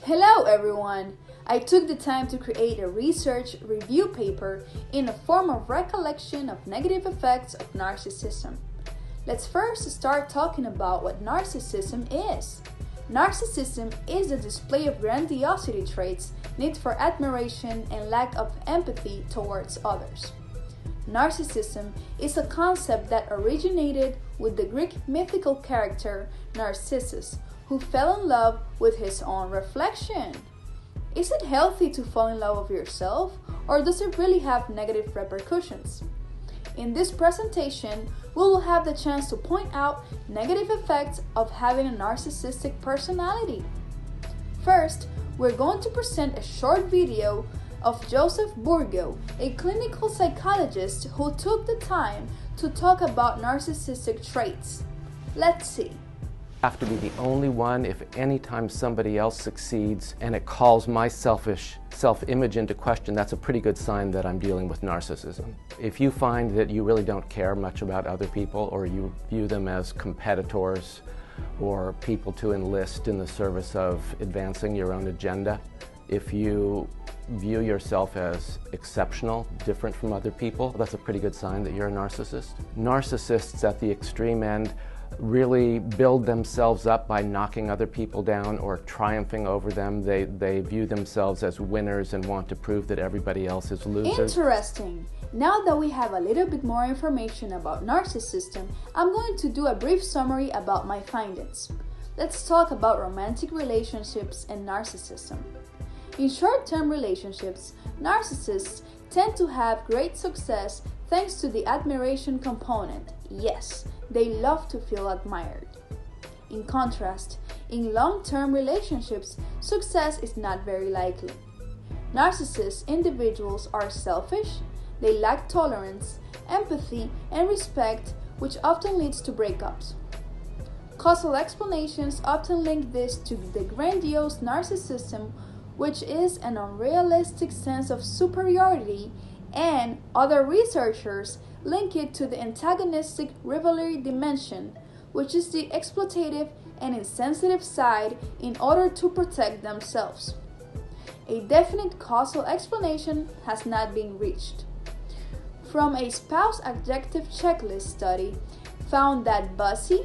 Hello everyone! I took the time to create a research review paper in a form of recollection of negative effects of narcissism. Let's first start talking about what narcissism is. Narcissism is the display of grandiosity traits, need for admiration, and lack of empathy towards others. Narcissism is a concept that originated with the Greek mythical character Narcissus, who fell in love with his own reflection. Is it healthy to fall in love with yourself, or does it really have negative repercussions? In this presentation, we will have the chance to point out negative effects of having a narcissistic personality. First, we're going to present a short video of Joseph Burgo, a clinical psychologist who took the time to talk about narcissistic traits. Let's see. Have to be the only one if anytime somebody else succeeds and it calls my selfish self-image into question, that's a pretty good sign that I'm dealing with narcissism. If you find that you really don't care much about other people, or you view them as competitors or people to enlist in the service of advancing your own agenda, if you view yourself as exceptional, different from other people, that's a pretty good sign that you're a narcissist. Narcissists at the extreme end really build themselves up by knocking other people down or triumphing over them. They view themselves as winners and want to prove that everybody else is losers. Interesting. Now that we have a little bit more information about narcissism, I'm going to do a brief summary about my findings. Let's talk about romantic relationships and narcissism. In short-term relationships, narcissists tend to have great success thanks to the admiration component. Yes, they love to feel admired. In contrast, in long-term relationships, success is not very likely. Narcissist individuals are selfish, they lack tolerance, empathy, and respect, which often leads to breakups. Causal explanations often link this to the grandiose narcissism, which is an unrealistic sense of superiority, and other researchers link it to the antagonistic rivalry dimension, which is the exploitative and insensitive side in order to protect themselves. A definite causal explanation has not been reached. From a spouse adjective checklist study, found that bossy,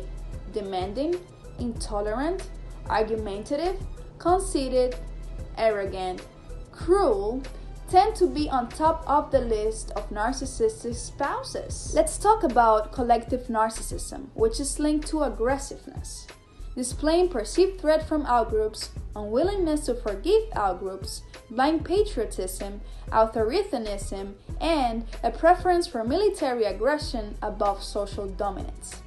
demanding, intolerant, argumentative, conceited, arrogant, cruel tend to be on top of the list of narcissistic spouses. Let's talk about collective narcissism, which is linked to aggressiveness. Displaying perceived threat from outgroups, unwillingness to forgive outgroups, blind patriotism, authoritarianism, and a preference for military aggression above social dominance.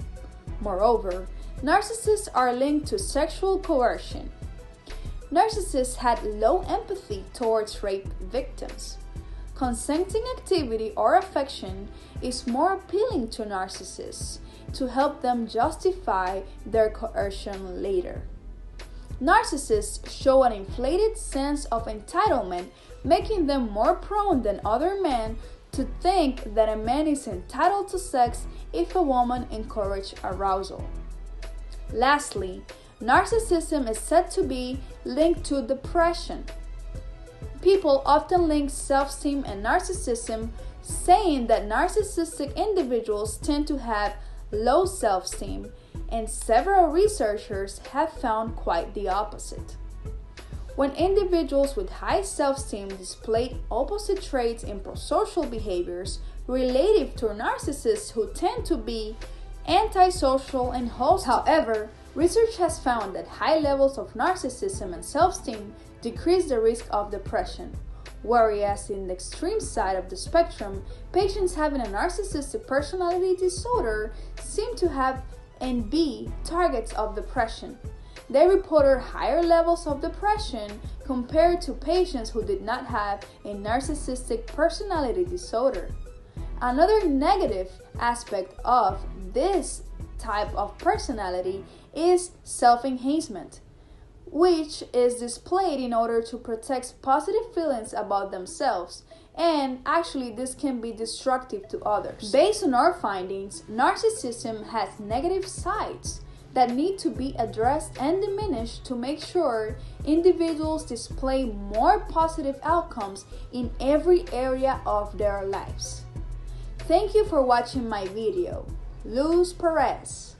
Moreover, narcissists are linked to sexual coercion. Narcissists had low empathy towards rape victims. Consenting activity or affection is more appealing to narcissists to help them justify their coercion later. Narcissists show an inflated sense of entitlement, making them more prone than other men to think that a man is entitled to sex if a woman encourages arousal. Lastly, narcissism is said to be linked to depression. People often link self-esteem and narcissism, saying that narcissistic individuals tend to have low self-esteem, and several researchers have found quite the opposite. When individuals with high self-esteem display opposite traits in prosocial behaviors relative to narcissists who tend to be antisocial and hostile. However, research has found that high levels of narcissism and self-esteem decrease the risk of depression, whereas in the extreme side of the spectrum, patients having a narcissistic personality disorder seem to have and be targets of depression. They reported higher levels of depression compared to patients who did not have a narcissistic personality disorder. Another negative aspect of this type of personality is self-enhancement, which is displayed in order to protect positive feelings about themselves, and actually this can be destructive to others. Based on our findings, narcissism has negative sides. that need to be addressed and diminished to make sure individuals display more positive outcomes in every area of their lives. Thank you for watching my video. Luz Perez.